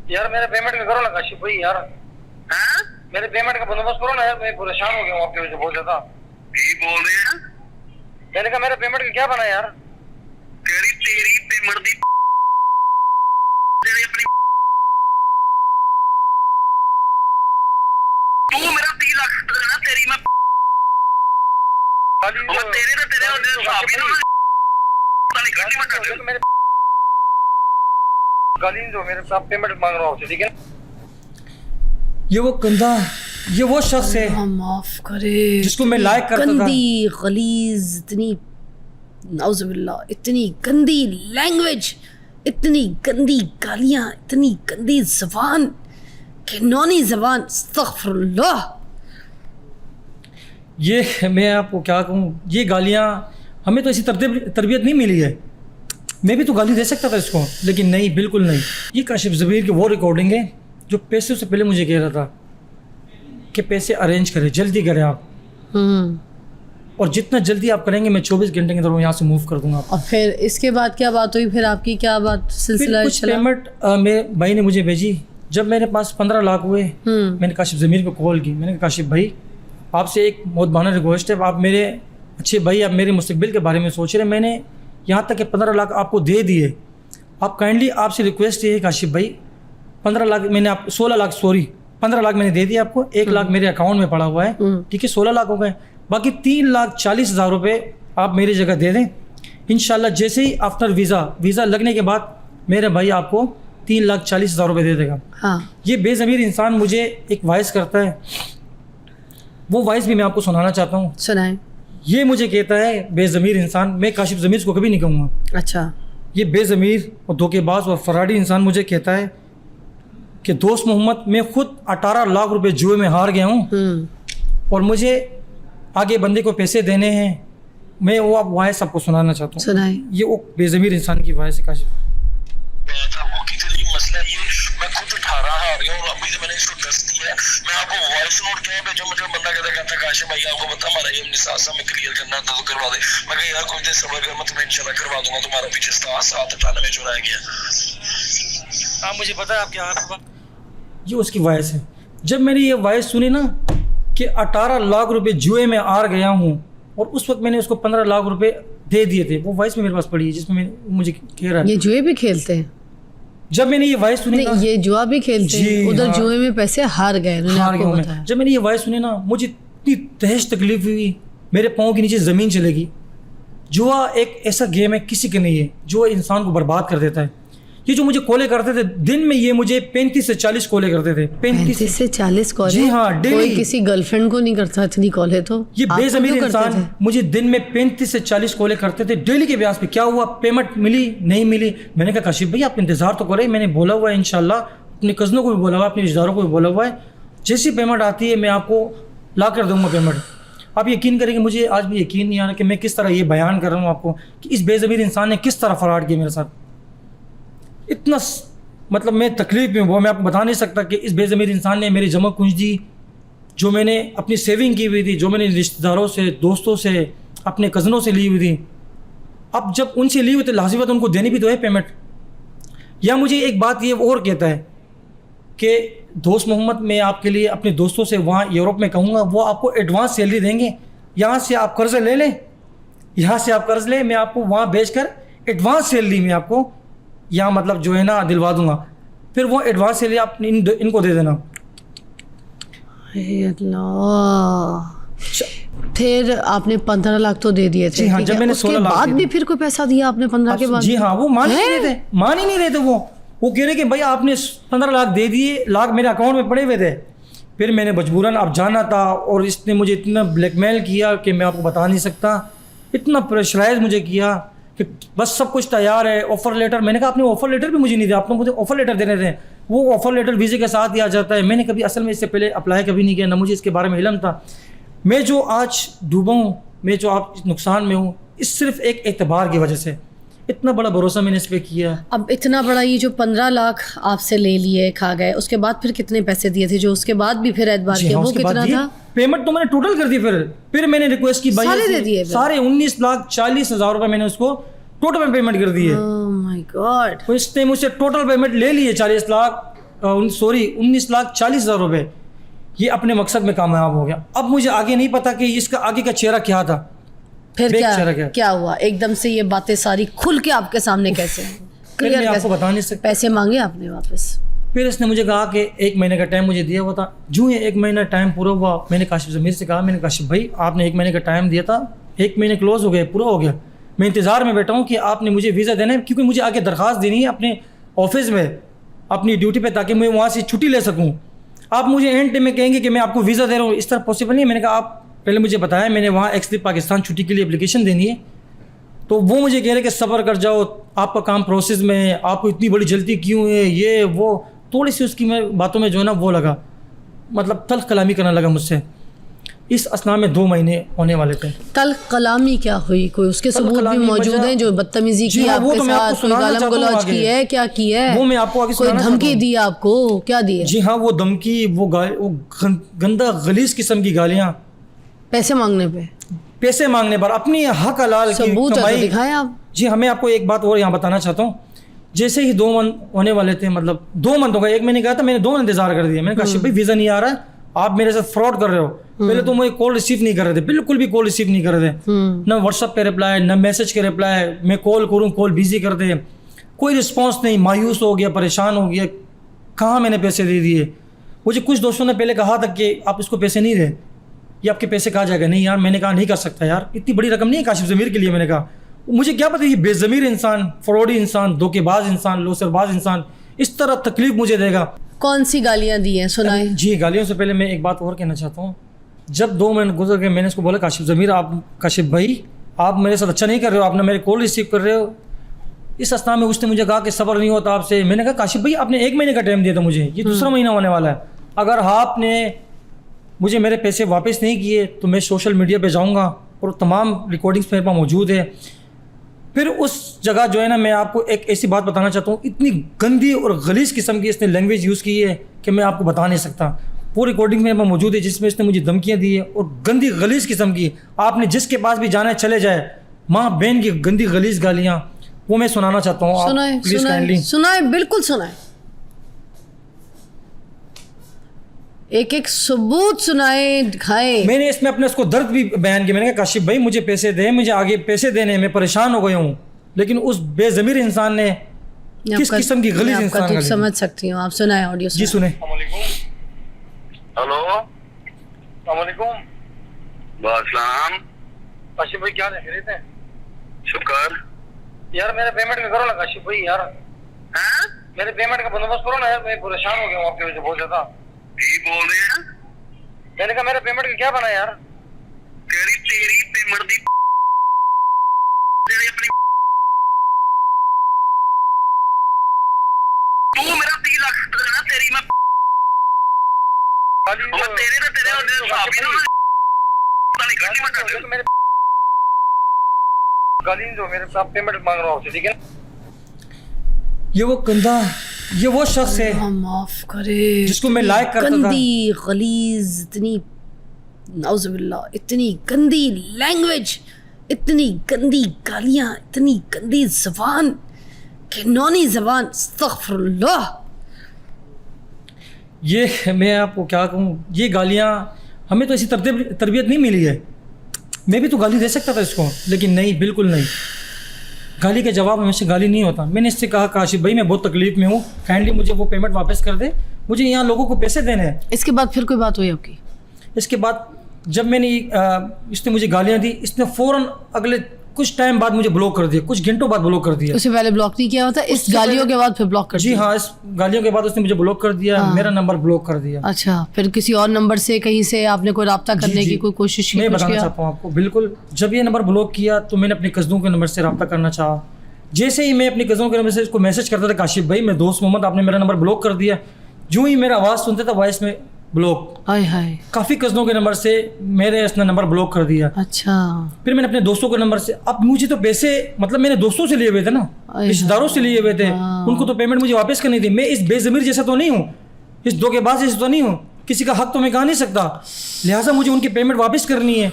यार मेरे पेमेंट का करो ना काशिफ भाई यार। हैं? मेरे पेमेंट का बंदोबस्त करो ना यार, मैं परेशान हो गया हूँ आपकी वजह से बहुत ज्यादा। यही बोल रहे हैं। मैंने कहा मेरे पेमेंट का क्या बना यार? तेरी पेमेंट दी अपनी तू मेरा 3 लाख देना तेरी मैं गाली और तेरे ना तेरे और साहब ही ना नहीं करनी मत कर। मेरे गाली दो, मेरे साथ पेमेंट मांग रहा हूँ, ठीक है? ये वो गंदा, ये वो शख्स है माफ करे जिसको मैं लाइक करता था। गंदी गलीज, इतनी नाउजुबिल्लाह, इतनी गंदी लैंग्वेज, इतनी गंदी गालियां, इतनी गंदी जबान, घिनौनी जबान, अस्तगफिरुल्लाह। ये मैं आपको क्या कहूँ, ये गालियाँ हमें तो ऐसी तरबियत नहीं मिली है। मैं भी तो गाली दे सकता था इसको, लेकिन नहीं, बिल्कुल नहीं। ये काशिफ ज़मीर की वो रिकॉर्डिंग है जो पैसे से पहले मुझे कह रहा था कि पैसे अरेंज करें, जल्दी करें आप, और जितना जल्दी आप करेंगे मैं 24 घंटे के अंदर यहाँ से मूव कर दूंगा। और फिर इसके बाद क्या बात हुई? फिर आपकी क्या बात सिलसिला कुछ चला? पेमेंट मेरे भाई ने मुझे भेजी। जब मेरे पास 15 लाख हुए, मैंने काशिफ ज़मीर को कॉल की। मैंने कहा काशिफ भाई, आपसे एक बहुत बहाना रिक्वेस्ट है, आप मेरे अच्छे भाई, आप मेरे मुस्तकबिल के बारे में सोच रहे हैं। मैंने यहाँ तक कि 15 लाख आपको दे दिए। आप काइंडली, आपसे रिक्वेस्ट ये है काशिफ भाई, 15 लाख मैंने आप 16 लाख, सॉरी 15 लाख मैंने दे दिया आपको, 1 लाख मेरे अकाउंट में पड़ा हुआ है, ठीक है? 16 लाख हो गए, बाकी 3,40,000 रुपये आप मेरी जगह दे दें। इंशाल्लाह जैसे ही आफ्टर वीज़ा लगने के बाद मेरे भाई आपको 3,40,000 रुपये दे देगा। हाँ। ये बेज़मीर इंसान मुझे एक वॉइस करता है, वो वॉइस भी मैं आपको सुनाना चाहता हूँ। सुनाएं। ये मुझे कहता है बेज़मीर इंसान, मैं काशिफ ज़मीर को कभी नहीं कहूँगा। अच्छा। ये बेज़मीर और धोखेबाज और फराडी इंसान मुझे कहता है कि दोस्त मोहम्मद, मैं खुद 18 लाख रुपए जुए में हार गया हूँ और मुझे आगे बंदे को पैसे देने हैं। मैं वो अब वॉइस आपको सुनाना चाहता हूँ। सुनाएं। ये वो बेज़मीर इंसान की वॉइस है काशिफ। मसला ये मैं खुद 18 हार गया और अभी तो मैंने इसको 10 दिया। मैं आपको वॉइस नोट क्या भेजूं? मुझे बंदा कहता काशिफ भाई आपको पता हमारा ये निसासा में क्लियर करना था तो करवा दे। मैं कहा यार कोई देर सब्र कर, मैं तुम्हें इंशाल्लाह करवा दूंगा। तुम्हारा पीछे 798 जो रह गया। हाँ, मुझे पता है आपके हाथ। ये उसकी वॉइस है। जब मैंने ये वॉइस सुनी ना कि 18 लाख रुपए जुए में हार गया हूँ, और उस वक्त मैंने उसको 15 लाख रुपए दे दिए थे, वो वॉइस में मेरे पास पड़ी है जिसमें मुझे कह रहा है ये जुए भी खेलते हैं? जब मैंने ये वॉइस सुनी ना, ये जुआ भी खेलते हैं, उधर हाँ, जुए में पैसे हार गए, उन्होंने हार आपको गया बताया। मैं। जब मैंने ये वॉइस सुनी ना, मुझे इतनी तहस तकलीफ हुई, मेरे पाँव के नीचे ज़मीन चलेगी। जुआ एक ऐसा गेम है, किसी का नहीं है, जो इंसान को बर्बाद कर देता है। ये जो मुझे कॉलें करते थे दिन में, ये मुझे 35 से 40 कॉलें करते थे। 35 से 40 कॉलें? जी हाँ, डेली। कोई किसी गर्लफ्रेंड को नहीं करता इतनी कॉलें तो? ये आपको बेज़मीर क्यों करते इंसान थे? मुझे दिन में 35 से 40 कॉलें करते थे डेली के ब्याज पे। क्या हुआ, पेमेंट मिली नहीं मिली? मैंने कहा काशिफ भाई आप इंतज़ार तो करें, मैंने बोला हुआ है इंशाल्लाह, अपने कज़नों को भी बोला हुआ है, अपने रिश्तेदारों को भी बोला हुआ है, जैसी पेमेंट आती है मैं आपको ला कर दूँगा पेमेंट। आप यकीन करेंगे, मुझे आज भी यकीन नहीं आ रहा कि मैं किस तरह ये बयान कर रहा हूँ आपको कि इस बेज़मीर इंसान ने किस तरह फराड किया मेरे साथ। इतना मतलब मैं तकलीफ में वो मैं आपको बता नहीं सकता कि इस बेज़मीर इंसान ने मेरी जमा पूंजी, जो मैंने अपनी सेविंग की हुई थी, जो मैंने रिश्तेदारों से, दोस्तों से, अपने कज़नों से ली हुई थी, अब जब उनसे ली हुई तो लाज़मी बात उनको देनी भी तो है पेमेंट। या मुझे एक बात ये और कहता है कि दोस्त मोहम्मद, मैं आपके लिए अपने दोस्तों से वहाँ यूरोप में कहूँगा, वो आपको एडवांस सैलरी देंगे, यहाँ से आप कर्ज़ ले लें, यहाँ से आप कर्ज़ लें, मैं आपको वहाँ भेज कर एडवांस सैलरी में आपको यहाँ मतलब जो है ना दिलवा दूंगा, फिर वो एडवांस सैलरी आप इनको दे देना। फिर आपने 15 लाख तो दे दिए थे? जी हाँ, जब मैंने 16 लाख बाद भी फिर कोई पैसा दिया आपने 15 के बाद? जी हाँ, वो मान ही नहीं रहे थे। वो कह रहे कि भाई आपने 15 लाख दे दिए, लाख मेरे अकाउंट में पड़े हुए थे। फिर मैंने मजबूरन अब जाना था, और इसने मुझे इतना ब्लैकमेल किया कि मैं आपको बता नहीं सकता, इतना प्रेशराइज मुझे किया कि बस सब कुछ तैयार है, ऑफ़र लेटर। मैंने कहा आपने ऑफ़र लेटर भी मुझे नहीं दिया, आपने मुझे ऑफ़र लेटर देने थे। वो ऑफ़र लेटर वीज़े के साथ दिया जाता है। मैंने कभी असल में इससे पहले अप्लाई कभी नहीं किया, ना मुझे इसके बारे में इल्म था। मैं जो आज डूबा हूँ, मैं जो आप नुकसान में हूँ, इस सिर्फ एक एतबार की वजह से। इतना बड़ा भरोसा मैंने इस पर किया। अब इतना बड़ा ये जो 15 लाख आपसे ले लिए, खा गए, उसके बाद फिर कितने पैसे दिए थे जो उसके बाद भी फिर एतबार किया, वो कितना था? पेमेंट तो मैंने टोटल कर दी। फिर मैंने रिक्वेस्ट की, सारे दे दिए? सारे 19,40,000 रुपये मैंने उसको टोटल पेमेंट कर दी है। Oh my God. तो इसने मुझसे टोटल पेमेंट ले ली है 40 लाख। सॉरी 19,40,000 रुपये, ये अपने मकसद में कामयाब हो गया। अब मुझे आगे नहीं पता कि इसका आगे का चेहरा क्या था। फिर बैक चेहरा क्या हुआ एकदम से ये बातें सारी खुल के आपके सामने कैसे फिर मैं आपको बता नहीं सकता। पैसे मांगे आपने वापस? फिर इसने मुझे कहा कि 1 महीने का टाइम मुझे दिया हुआ था। जो ही 1 महीना टाइम पूरा हुआ, मैंने काशिफ ज़मीर से कहा, मैंने काशिफ भाई आपने 1 महीने का टाइम दिया था, 1 महीने क्लोज हो गए, पूरा हो गया, मैं इंतज़ार में बैठा हूँ कि आपने मुझे वीज़ा देना है, क्योंकि मुझे आगे दरख्वास्त देनी है अपने ऑफिस में अपनी ड्यूटी पे, ताकि मैं वहाँ से छुट्टी ले सकूँ। आप मुझे एंड टाइम में कहेंगे कि मैं आपको वीज़ा दे रहा हूँ, इस तरह पॉसिबल नहीं है। मैंने कहा आप पहले मुझे बताया, मैंने वहाँ एक्सलिप पाकिस्तान छुट्टी के लिए एप्लीकेशन देनी है, तो वो मुझे कह रहे कि सब्र कर जाओ, आपका काम प्रोसेस में है, आपको इतनी बड़ी जल्दी क्यों है, ये वो थोड़ी सी उसकी मैं बातों में जो है ना वो लगा, मतलब तल्ख कलामी करने लगा मुझसे। इस असना में 2 महीने होने वाले थे। तल्ख कलामी क्या हुई? कोई उसके सबूत भी मौजूद हैं जो बदतमीजी की आपके साथ, कोई गालम गलौज की है, क्या की है? वो मैं आपको आगे कोई धमकी दी आपको, क्या दी है? जी हाँ, वो धमकी, वो गंदा गलीज किस्म की गालियाँ, पैसे मांगने पे, पैसे मांगने पर, अपनी हक हलाल की कमाई। दिखाएं आप। जी हमें आपको एक बात और यहाँ बताना चाहता हूँ। जैसे ही 2 मंथ होने वाले थे, मतलब 2 मंथ हो गए, 1 महीने कहा था, मैंने 2 मंथ इंतजार कर दिया। मैंने कहा शिव भाई वीज़ा नहीं आ रहा है, आप मेरे साथ फ्रॉड कर रहे हो। पहले तो मुझे कॉल रिसीव नहीं कर रहे थे, बिल्कुल भी कॉल रिसीव नहीं कर रहे थे, ना व्हाट्सअप पे रिप्लाई, ना मैसेज के रिप्लाई, मैं कॉल करूँ कॉल बिजी कर दे, कोई रिस्पॉन्स नहीं। मायूस हो गया, परेशान हो गया, कहाँ मैंने पैसे दे दिए। मुझे कुछ दोस्तों ने पहले कहा था कि आप इसको पैसे नहीं दे, ये आपके पैसे कहा जाएगा। नहीं यार, मैंने कहा नहीं कर सकता यार, इतनी बड़ी रकम नहीं है काशिफ ज़मीर के लिए। मैंने कहा मुझे क्या पता ये बेज़मीर इंसान, फ्रॉडी इंसान, धोखेबाज इंसान, लोसरबाज इंसान इस तरह तकलीफ मुझे देगा। कौन सी गालियाँ दी हैं, सुनाए? जी, गालियों से पहले मैं एक बात और कहना चाहता हूँ। जब 2 महीने गुजर गए, मैंने उसको बोला काशिफ ज़मीर, आप काशिफ भाई आप मेरे साथ अच्छा नहीं कर रहे हो, आप ना मेरे कॉल रिसीव कर रहे हो। इस असना में उसने मुझे कहा कि सब्र नहीं होता आपसे। मैंने कहा काशिफ भाई आपने 1 महीने का टाइम दिया था मुझे, ये दूसरा महीना होने वाला है, अगर आपने मुझे मेरे पैसे वापस नहीं किए तो मैं सोशल मीडिया पे जाऊंगा और तमाम रिकॉर्डिंग्स मेरे पास मौजूद है। फिर उस जगह जो है ना, मैं आपको एक ऐसी बात बताना चाहता हूँ, इतनी गंदी और गलीज किस्म की इसने लैंग्वेज यूज़ की है कि मैं आपको बता नहीं सकता। वो रिकॉर्डिंग मेरे पास मौजूद है जिसमें इसने मुझे धमकियाँ दी है और गंदी गलीज किस्म की, आपने जिसके पास भी जाना है चले जाए, माँ बहन की गंदी गलीज गालियाँ, वो मैं सुनाना चाहता हूँ। सुनाए, प्लीज़ काइंडली सुनाए, बिल्कुल सुनाए, एक एक सबूत सुनाए, दिखाए। मैंने इसमें अपने उसको दर्द भी बयान किया। मैंने कहा काशिफ भाई मुझे पैसे दे, मुझे आगे पैसे देने में परेशान हो गया हूँ, लेकिन उस बेज़मीर इंसान ने किस किस्म की गलीज इंसान मैं समझ सकती हूँ। आप सुनाए ऑडियो। जी सुने। हेलो अस्सलामुअलैकुम। वालेकुम काशिफ भाई क्या खैरियत है? शुक्र। यार मेरे पेमेंट का करो ना काशिफ भाई, यार मेरे पेमेंट का बंदोबस्त करो ना यार, मैं परेशान हो गया हूँ आपकी वजह से बहुत ज्यादा। बोल रहे हैं? मैंने कहा मेरे पेमेंट का क्या बना यार? तेरी पेमेंट दी तू मेरा 3 लाख देना, तेरी मैं गाली दो मेरे साथ, पेमेंट मांग रहा हूँ आपसे, ठीक है? ये वो गंदा, ये वो शख्स है माफ करे जिसको मैं लाइक करता था। गंदी गलीज, इतनी नाउजुबिल्लाह, इतनी गंदी लैंग्वेज, इतनी गंदी गालियाँ, इतनी गंदी ज़बान, घिनौनी ज़बान, अस्तग़फिरुल्लाह। ये मैं आपको क्या कहूँ, ये गालियाँ हमें तो ऐसी तरबियत नहीं मिली है। मैं भी तो गाली दे सकता था इसको, लेकिन नहीं, बिल्कुल नहीं। गाली के जवाब हमेशा गाली नहीं होता। मैंने इससे कहा काशिफ भाई मैं बहुत तकलीफ में हूँ, काइंडली मुझे वो पेमेंट वापस कर दे, मुझे यहाँ लोगों को पैसे देने हैं। इसके बाद फिर कोई बात हुई आपकी? इसके बाद जब मैंने इसने मुझे गालियाँ दी, इसने फ़ौरन अगले कुछ टाइम बाद मुझे ब्लॉक कर दिया, कुछ घंटों बाद ब्लॉक कर दिया। उससे पहले ब्लॉक नहीं किया होता? इस गालियों के बाद फिर ब्लॉक कर जी दिया? हाँ, इस गालियों के बाद उसने मुझे ब्लॉक कर दिया। हाँ। मेरा नंबर ब्लॉक कर दिया। अच्छा, फिर किसी और नंबर से कहीं से आपने कोई रब्ता करने की कोई कोशिश की? मैं बताना चाहता हूँ आपको, बिल्कुल जब ये नंबर ब्लॉक किया तो मैंने अपने कज़नों के नंबर से रब्ता करना चाहा। जैसे ही मैं अपने कज़नों के नंबर से इसको मैसेज करता था काशिफ भाई मैं दोस्त मोहम्मद, आपने मेरा नंबर ब्लॉक कर दिया, जो ही मेरा आवाज़ सुनते था वॉइस में ब्लॉक। हाय हाय। काफ़ी कज़नों के नंबर से मेरे इसने नंबर ब्लॉक कर दिया। अच्छा। फिर मैंने अपने दोस्तों के नंबर से, अब मुझे तो पैसे मतलब मैंने दोस्तों से लिए हुए थे ना, रिश्तेदारों से लिए हुए थे, उनको तो पेमेंट मुझे वापस करनी थी। मैं इस बेज़मीर जैसा तो नहीं हूँ, इस धोखेबाज जैसा तो नहीं हूँ, किसी का हक तो मैं कहा नहीं सकता, लिहाजा मुझे उनकी पेमेंट वापस करनी है।